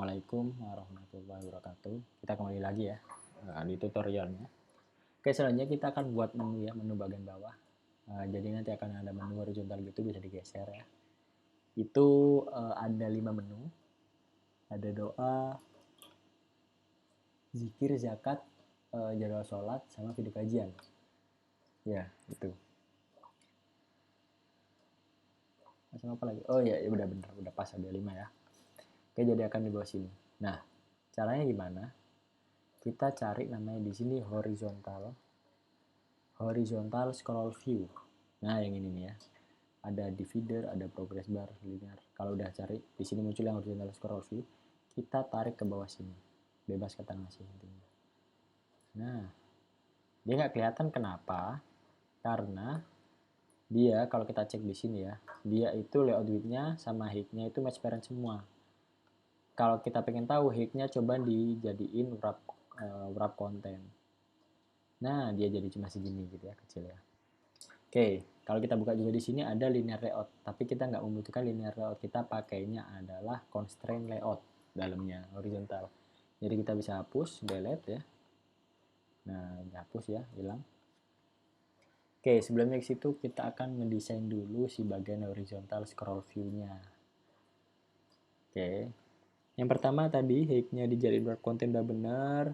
Assalamualaikum warahmatullahi wabarakatuh. Kita kembali lagi ya di tutorialnya. Oke, selanjutnya kita akan buat menu ya, menu bagian bawah. Jadi nanti akan ada menu horizontal gitu, bisa digeser ya. Itu ada 5 menu. Ada doa, zikir, zakat, jadwal sholat, sama video kajian. Ya, itu. Sama apa lagi? Oh ya, udah bener, udah pas ada 5 ya. Oke, jadi akan di bawah sini. Nah, caranya gimana? Kita cari namanya di sini horizontal scroll view. Nah, yang ini nih ya. Ada divider, ada progress bar, linear. Kalau udah cari, di sini muncul yang horizontal scroll view. Kita tarik ke bawah sini. Bebas ke tengah sih intinya. Nah, dia nggak kelihatan kenapa? Karena dia kalau kita cek di sini ya, dia itu layout width-nya sama height-nya itu match parent semua. Kalau kita pengen tahu height-nya, coba dijadiin wrap konten. Nah, dia jadi cuma segini gitu ya, kecil ya. Oke, kalau kita buka juga di sini ada linear layout, tapi kita nggak membutuhkan linear layout. Kita pakainya adalah constraint layout dalamnya, horizontal. Jadi kita bisa hapus, delete ya. Nah, dihapus ya, hilang. Oke, sebelumnya ke situ kita akan mendesain dulu si bagian horizontal scroll view-nya. Oke, yang pertama tadi height-nya dijadiin wrap content udah benar.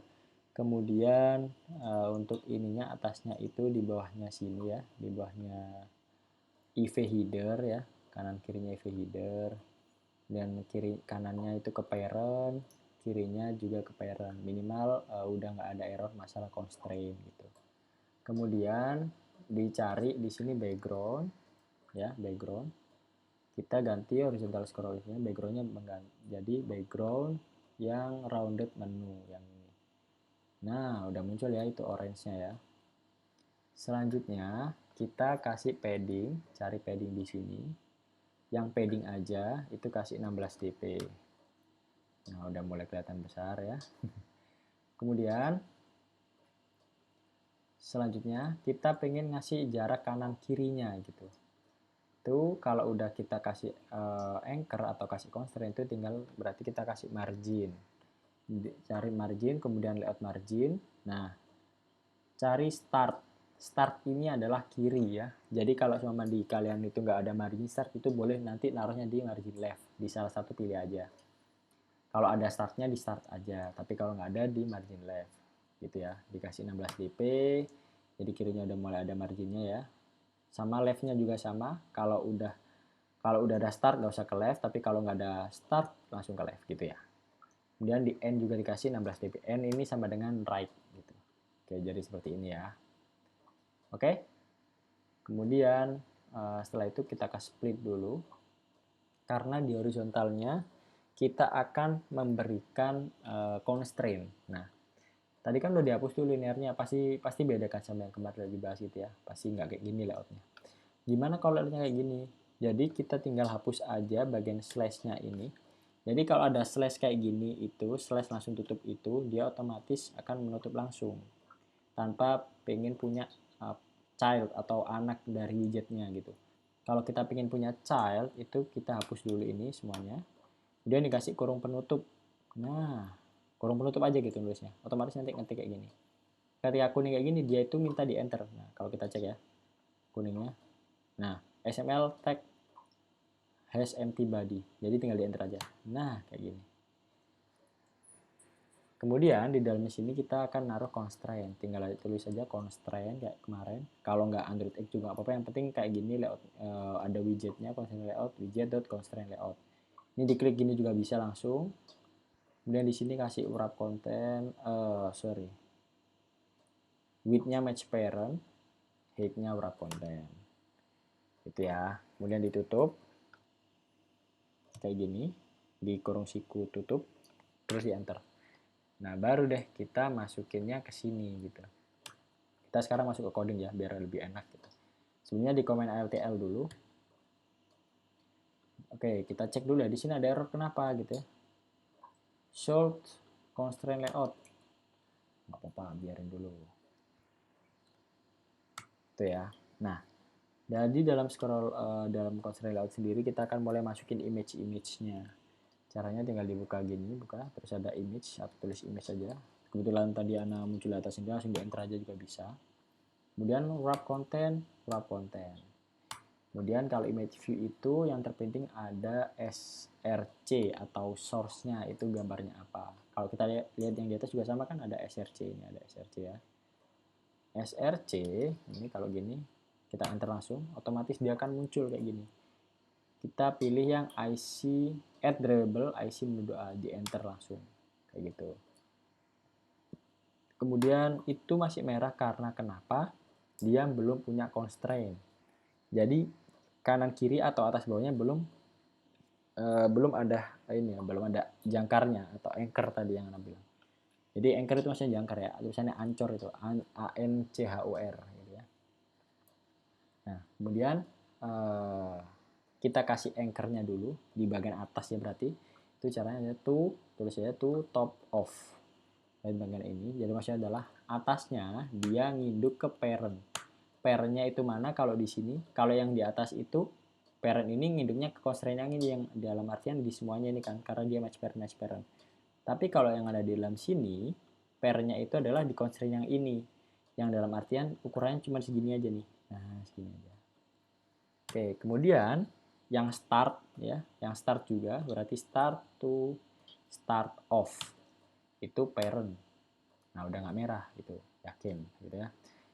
Kemudian untuk ininya atasnya itu di bawahnya sini ya, di bawahnya IV header ya, kanan kirinya IV header, dan kiri kanannya itu ke parent, kirinya juga ke parent. Minimal udah nggak ada error masalah constraint gitu. Kemudian dicari di sini background ya, background. Kita ganti horizontal scrollnya, backgroundnya jadi background yang rounded menu yang ini. Nah, udah muncul ya itu orange-nya ya. Selanjutnya kita kasih padding, cari padding di sini. Yang padding aja itu kasih 16 dp. Nah, udah mulai kelihatan besar ya. Kemudian selanjutnya kita pengen ngasih jarak kanan kirinya gitu. Itu kalau udah kita kasih anchor atau kasih constraint itu tinggal berarti kita kasih margin. Cari margin, kemudian layout margin. Nah, cari start. Start ini adalah kiri ya. Jadi kalau selama di kalian itu nggak ada margin start, itu boleh nanti naruhnya di margin left. Di salah satu pilih aja. Kalau ada startnya di start aja. Tapi kalau nggak ada di margin left. Gitu ya. Dikasih 16 dp. Jadi kirinya udah mulai ada marginnya ya. Sama leftnya juga sama. Kalau udah ada start nggak usah ke left. Tapi kalau nggak ada start langsung ke left gitu ya. Kemudian di end juga dikasih 16 dp. End ini sama dengan right gitu. Oke, jadi seperti ini ya. Oke. Kemudian setelah itu kita kasih split dulu. Karena di horizontalnya kita akan memberikan constraint. Nah, tadi kan udah dihapus tuh linearnya, pasti beda kan sama yang kemarin lagi bahas itu ya. Pasti nggak kayak gini layoutnya. Gimana kalau layoutnya kayak gini? Jadi kita tinggal hapus aja bagian slash-nya ini. Jadi kalau ada slash kayak gini itu, slash langsung tutup itu, dia otomatis akan menutup langsung. Tanpa pengen punya child atau anak dari widgetnya gitu. Kalau kita pengen punya child, itu kita hapus dulu ini semuanya. Kemudian dikasih kurung penutup. Nah, kurung penutup aja gitu nulisnya. Otomatis nanti ngetik kayak gini. Ketika kuning kayak gini, dia itu minta di enter. Nah, kalau kita cek ya, kuningnya. Nah, XML tag has empty body. Jadi tinggal di enter aja. Nah, kayak gini. Kemudian di dalam sini kita akan naruh constraint. Tinggal tulis saja constraint kayak kemarin. Kalau nggak Android X juga apa-apa. Yang penting kayak gini layout, ada widgetnya, constraint layout, widget.constraint layout. Ini diklik gini juga bisa langsung. Kemudian di sini kasih wrap content, width-nya match parent, height-nya wrap content. Itu ya. Kemudian ditutup kayak gini, di kurung siku tutup, terus di enter. Nah, baru deh kita masukinnya ke sini gitu. Kita sekarang masuk ke coding ya, biar lebih enak gitu. Sebelumnya di comment ALTL dulu. Oke, kita cek dulu ya. Di sini ada error kenapa gitu ya. Short constraint layout. Nggak apa-apa, biarin dulu. Itu ya. Nah, jadi dalam constraint layout sendiri kita akan mulai masukin image-nya. Caranya tinggal dibuka gini, buka, terus ada image, atau tulis image saja. Kebetulan tadi Ana muncul di atas ini, langsung di enter aja juga bisa. Kemudian wrap content. Kemudian kalau image view itu yang terpenting ada src atau source-nya, itu gambarnya apa. Kalau kita lihat yang di atas juga sama kan, ada src, ini ada src ya. src ini kalau gini kita enter langsung, otomatis dia akan muncul kayak gini. Kita pilih yang IC add drawable IC menu doa, di enter langsung kayak gitu. Kemudian itu masih merah karena kenapa? Dia belum punya constraint. Jadi kanan kiri atau atas bawahnya belum ada ini ya, belum ada jangkarnya atau anchor tadi yang Anda bilang. Jadi anchor itu maksudnya jangkar ya, tulisannya ancor itu, ANCHOR gitu ya. Nah, kemudian kita kasih anchornya dulu di bagian atas ya, berarti itu caranya tuh tulis saja tuh top of bagian ini. Jadi maksudnya adalah atasnya dia nginduk ke parent. Parentnya itu mana kalau di sini? Kalau yang di atas itu parent ini nginduknya ke constraint yang ini, yang dalam artian di semuanya ini kan, karena dia match parent. Tapi kalau yang ada di dalam sini, parentnya itu adalah di constraint yang ini, yang dalam artian ukurannya cuma segini aja nih. Nah, segini aja. Oke, kemudian yang start ya, yang start juga berarti start to start off itu parent. Nah, udah nggak merah gitu, yakin gitu ya.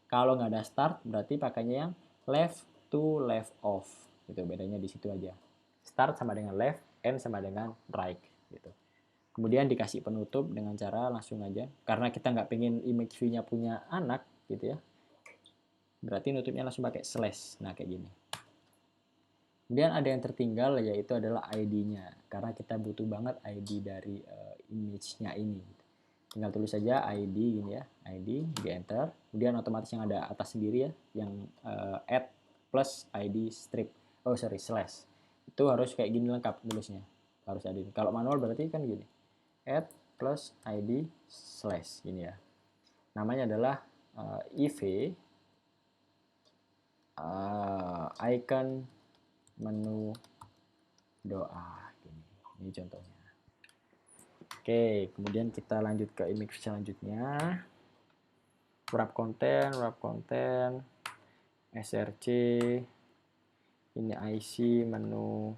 Kalau nggak ada start berarti pakainya yang left to left off gitu, bedanya di situ aja. Start sama dengan left, end sama dengan right gitu. Kemudian dikasih penutup dengan cara langsung aja, karena kita nggak pengen image view-nya punya anak gitu ya, berarti nutupnya langsung pakai slash. Nah, kayak gini. Kemudian ada yang tertinggal, yaitu adalah ID-nya, karena kita butuh banget ID dari image-nya ini. Tinggal tulis saja ID gini ya, ID, di enter. Kemudian otomatis yang ada atas sendiri ya, yang add plus ID strip, slash. Itu harus kayak gini lengkap tulisnya, harus ada ini. Kalau manual berarti kan gini, add plus ID slash gini ya. Namanya adalah IV icon menu doa gini. Ini contohnya. Oke, kemudian kita lanjut ke image selanjutnya. Wrap content, src, ini IC menu,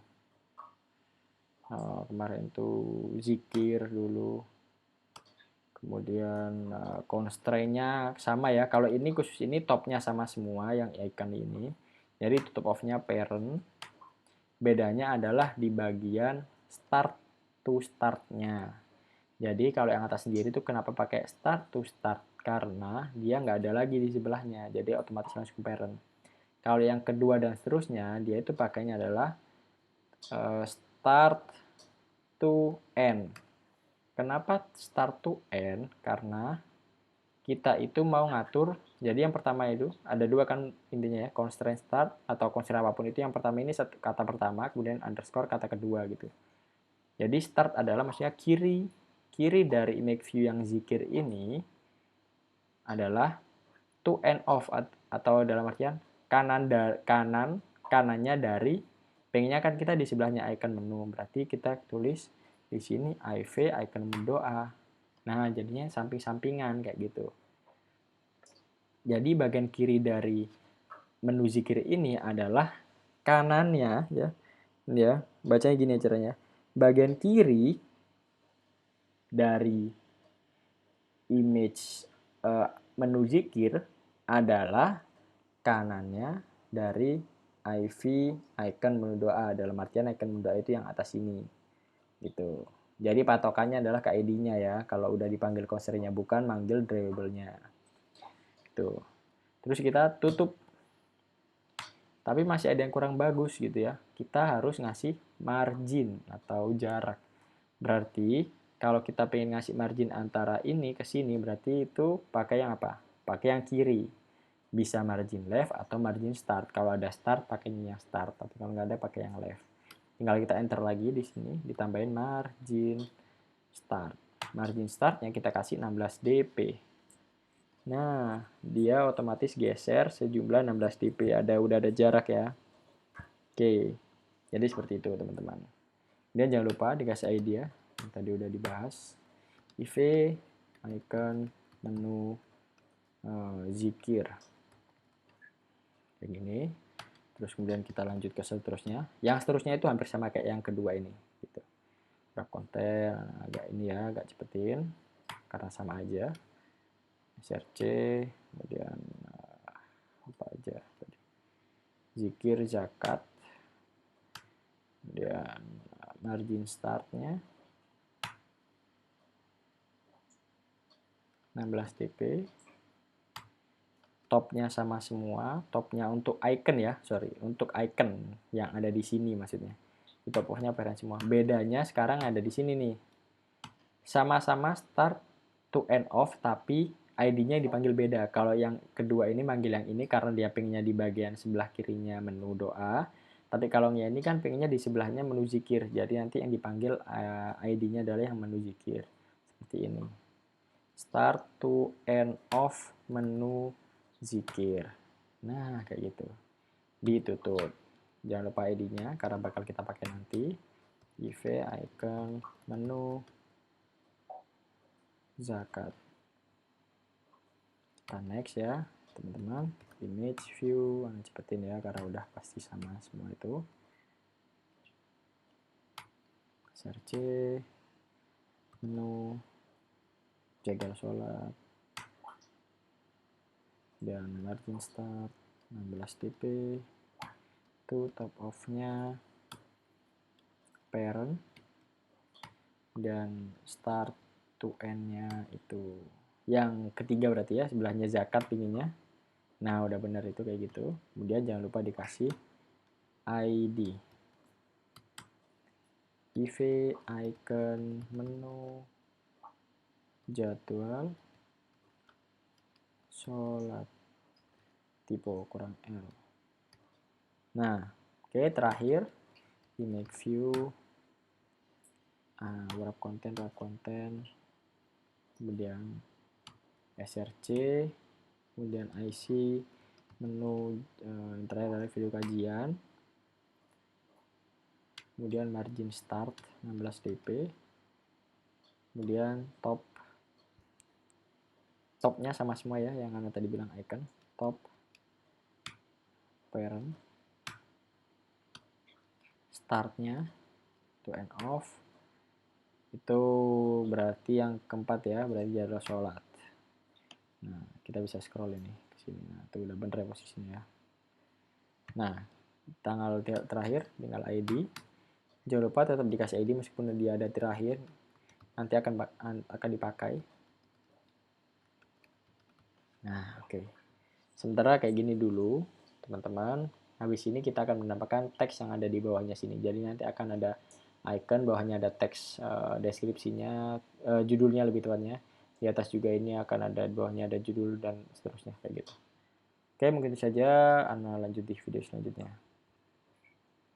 kemarin tuh zikir dulu. Kemudian constraint-nya sama ya. Kalau ini khusus ini topnya sama semua yang icon ini. Jadi tutup off-nya parent. Bedanya adalah di bagian start to start-nya. Jadi kalau yang atas sendiri itu kenapa pakai start to start? Karena dia nggak ada lagi di sebelahnya. Jadi otomatis langsung parent. Kalau yang kedua dan seterusnya, dia itu pakainya adalah start to end. Kenapa start to end? Karena kita itu mau ngatur, jadi yang pertama itu ada dua kan intinya ya, constraint start atau constraint apapun itu. Yang pertama ini kata pertama, kemudian underscore kata kedua gitu. Jadi start adalah maksudnya kiri dari image view yang zikir ini adalah to end of, atau dalam artian kanannya dari, pengennya kan kita di sebelahnya icon menu, berarti kita tulis di sini IV icon menu doa. Nah, jadinya samping-sampingan kayak gitu. Jadi bagian kiri dari menu zikir ini adalah kanannya ya. Ya, bacanya gini caranya. Bagian kiri dari image menu zikir adalah kanannya dari IV icon menu doa, dalam artian icon menu doa itu yang atas ini gitu. Jadi patokannya adalah ke ID-nya ya, kalau udah dipanggil constraint-nya, bukan manggil drawable-nya. Tuh. Terus kita tutup. Tapi masih ada yang kurang bagus gitu ya. Kita harus ngasih margin atau jarak. Berarti kalau kita pengen ngasih margin antara ini ke sini, berarti itu pakai yang apa? Pakai yang kiri. Bisa margin left atau margin start. Kalau ada start, pakainya yang start. Tapi kalau nggak ada, pakai yang left. Tinggal kita enter lagi di sini, ditambahin margin start. Margin startnya kita kasih 16 dp. Nah, dia otomatis geser sejumlah 16 dp. Udah ada jarak ya. Oke, jadi seperti itu teman-teman. Kemudian jangan lupa dikasih ID ya, yang tadi udah dibahas. IV, icon, menu, zikir. Kayak gini. Terus kemudian kita lanjut ke seterusnya. Yang seterusnya itu hampir sama kayak yang kedua ini. Gitu. Wrap konten, agak ini ya, agak cepetin. Karena sama aja. SRC, kemudian apa aja tadi. Zikir, zakat. Kemudian margin startnya 16 dp, topnya sama semua, topnya untuk icon ya, sorry, untuk icon yang ada di sini maksudnya, di top of-nya parent semua. Bedanya sekarang ada di sini nih, sama-sama start to end off, tapi ID-nya dipanggil beda. Kalau yang kedua ini manggil yang ini karena dia pengennya di bagian sebelah kirinya menu doa, tapi kalau yang ini kan pengennya di sebelahnya menu zikir, jadi nanti yang dipanggil ID-nya adalah yang menu zikir, seperti ini. Start to end off menu zikir. Nah, kayak gitu. Ditutup. Jangan lupa ID-nya karena bakal kita pakai nanti. IV, icon, menu, zakat. Kita next ya, teman-teman. Image view, cepetin ya karena udah pasti sama semua itu. Search, menu, jagal sholat, dan margin start 16 dp, itu top off-nya parent, dan start to end-nya itu yang ketiga berarti ya, sebelahnya zakat pinginnya. Nah udah benar itu kayak gitu. Kemudian jangan lupa dikasih ID, IV, icon, menu, jadwal sholat, tipe kurang L. Nah oke, terakhir image view, wrap konten, kemudian SRC, kemudian IC, menu yang terakhir adalah video kajian, kemudian margin start 16 dp, kemudian topnya sama semua ya, yang Anda tadi bilang icon, top, parent, startnya, to end off, itu berarti yang keempat ya, berarti jadwal sholat. Nah, kita bisa scroll ini ke sini. Nah, itu udah bener ya posisinya ya. Nah, tanggal terakhir tinggal ID. Jangan lupa tetap dikasih ID meskipun dia ada terakhir, nanti akan dipakai. Nah, oke. Sementara kayak gini dulu, teman-teman. Habis ini kita akan menambahkan teks yang ada di bawahnya sini. Jadi nanti akan ada icon, bawahnya ada teks deskripsinya, judulnya lebih tepatnya. Di atas juga ini akan ada, di bawahnya ada judul dan seterusnya kayak gitu. Oke, mungkin itu saja. Ana lanjut di video selanjutnya.